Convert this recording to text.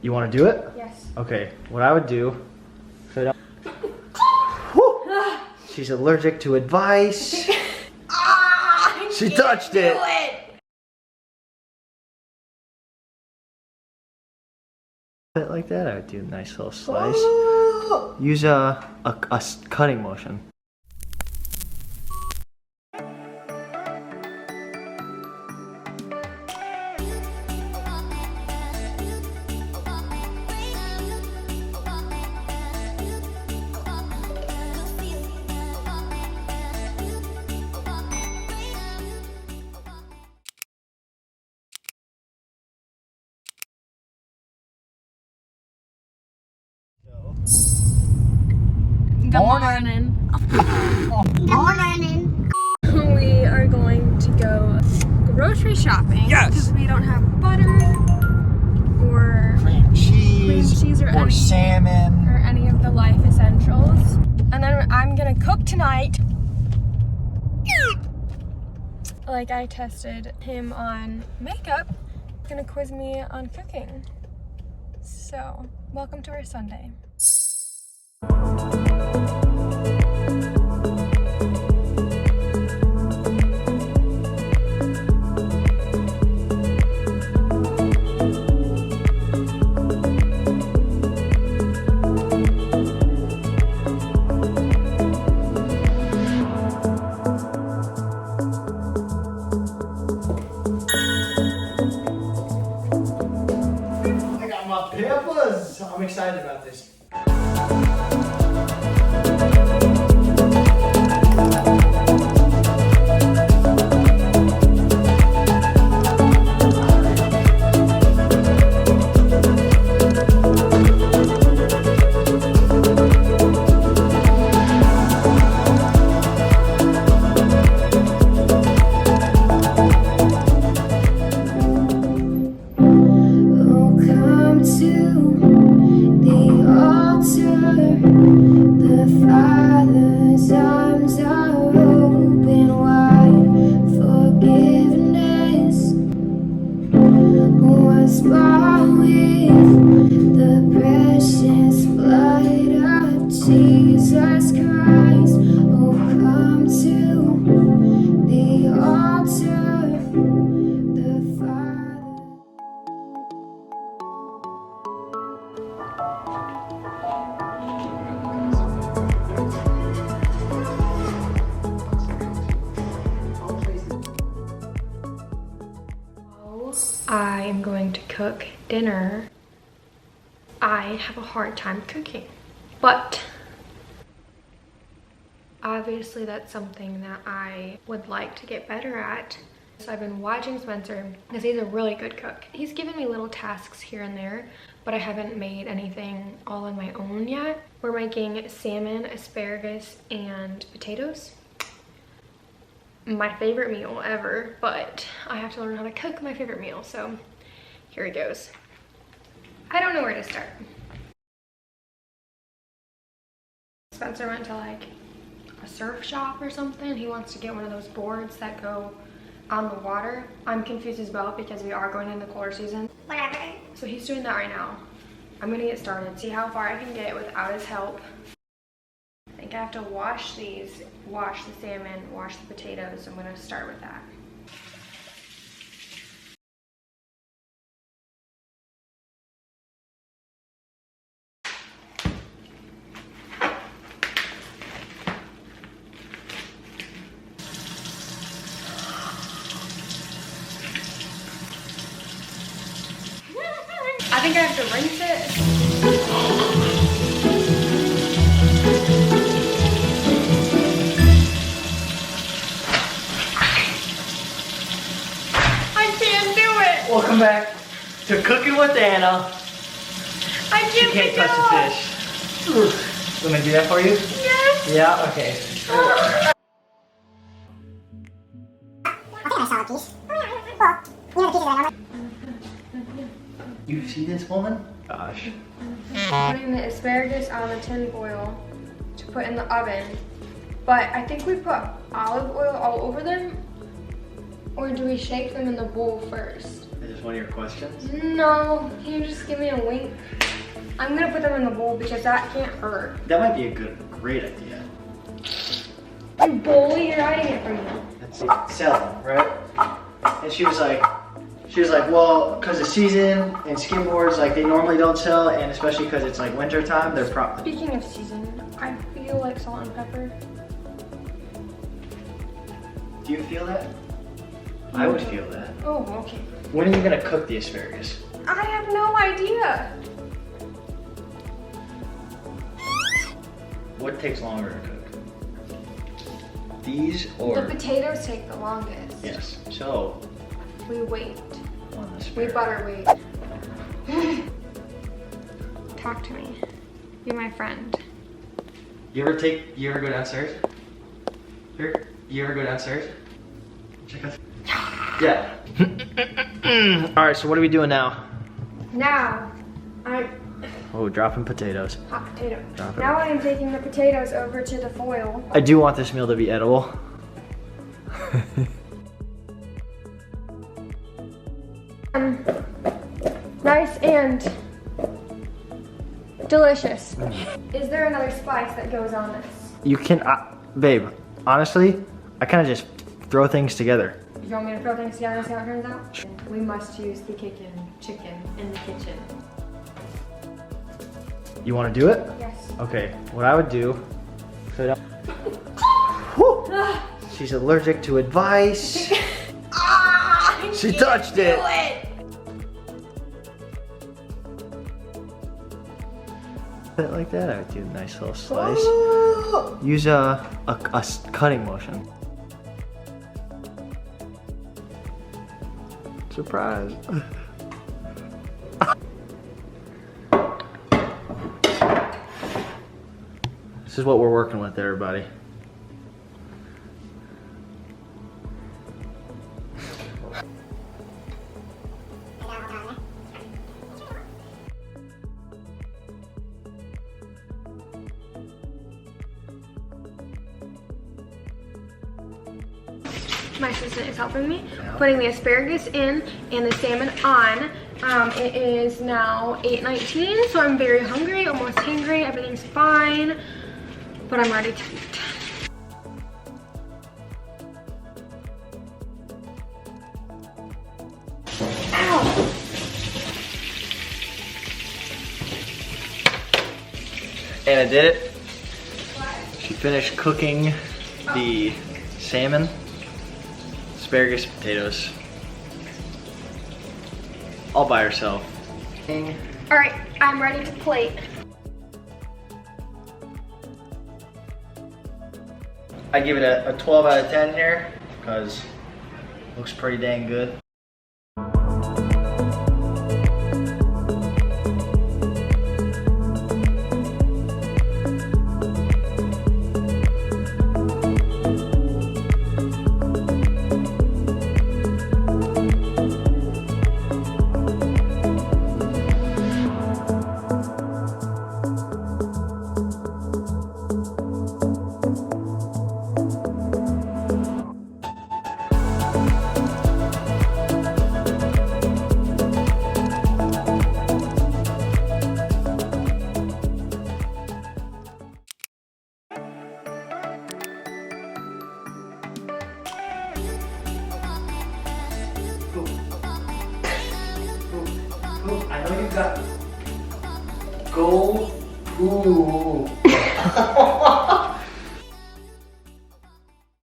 You want to do it? Yes. Okay, what I would do. She's allergic to advice. She touched it. Bit like that, I would do a nice little slice. Use a cutting motion. Good morning. Morning. We are going to go grocery shopping. Yes. Because we don't have butter or Cream cheese or any salmon. or any of the life essentials. And then I'm gonna cook tonight. Like I tested him on makeup, he's gonna quiz me on cooking. So, welcome to our Sunday. I got my peppers. I'm excited about this. Oh, come to the altar. The Father's arms are open wide. Forgiveness was bought with the precious blood of Jesus Christ. Oh, come to the altar. The Father. I am going to cook dinner. I have a hard time cooking, but obviously that's something that I would like to get better at. So I've been watching Spencer because he's a really good cook. He's given me little tasks here and there, but I haven't made anything all on my own yet. We're making salmon, asparagus, and potatoes. My favorite meal ever, but I have to learn how to cook my favorite meal, so here it goes. I don't know where to start. Spencer went to like a surf shop or something. He wants to get one of those boards that go on the water. I'm confused as well because we are going in the colder season. Whatever. So he's doing that right now. I'm gonna get started, see how far I can get without his help. I think I have to wash these, wash the salmon, wash the potatoes. I'm gonna start with that. I think I have to rinse it. Welcome back to Cooking with Anna. I She can't can't pick touch it the up. fish. Ooh. Want me to do that for you? Yes. Yeah, okay. You see this woman? Gosh. Putting the asparagus on the tin foil to put in the oven. But I think we put olive oil all over them. Or do we shake them in the bowl first? Is this one of your questions? No, can you just give me a wink? I'm gonna put them in the bowl because that can't hurt. That might be a great idea. You bully, you're hiding it from me. Let's see. Sell them, right? And she was like, well, because the season and skimboards, like they normally don't sell, and especially because it's like winter time, they're probably. Speaking of season, I feel like salt and pepper. Do you feel that? I would feel that. Oh, okay. When are you gonna cook the asparagus? I have no idea. What takes longer to cook? These or? The potatoes take the longest. Yes. So We wait. on the We asparagus. butter wait. Talk to me. Be my friend. You ever go downstairs? You ever go downstairs? Check out. Yeah. All right. So what are we doing now? Now, Oh, dropping potatoes. hot potato. Drop it. Now I am taking the potatoes over to the foil. I do want this meal to be edible. Nice and delicious. Is there another spice that goes on this? You can, babe. Honestly, I kind of just throw things together. You want me to throw things together and see how it turns out? We must use the chicken in the kitchen. You want to do it? Yes. Okay. What I would do. Whew. She's allergic to advice. She touched it. Bit like that, I would do a nice little slice. Use a cutting motion. Surprise. This is what we're working with, everybody. My assistant is helping me putting the asparagus in and the salmon on. It is now 8:19, so I'm very hungry, almost hangry. Everything's fine, but I'm ready to eat. Ow! Anna did it. She finished cooking the salmon, asparagus, potatoes, all by herself. All right, I'm ready to plate. I give it a 12 out of 10 here because it looks pretty dang good. I know you got. Go. Ooh.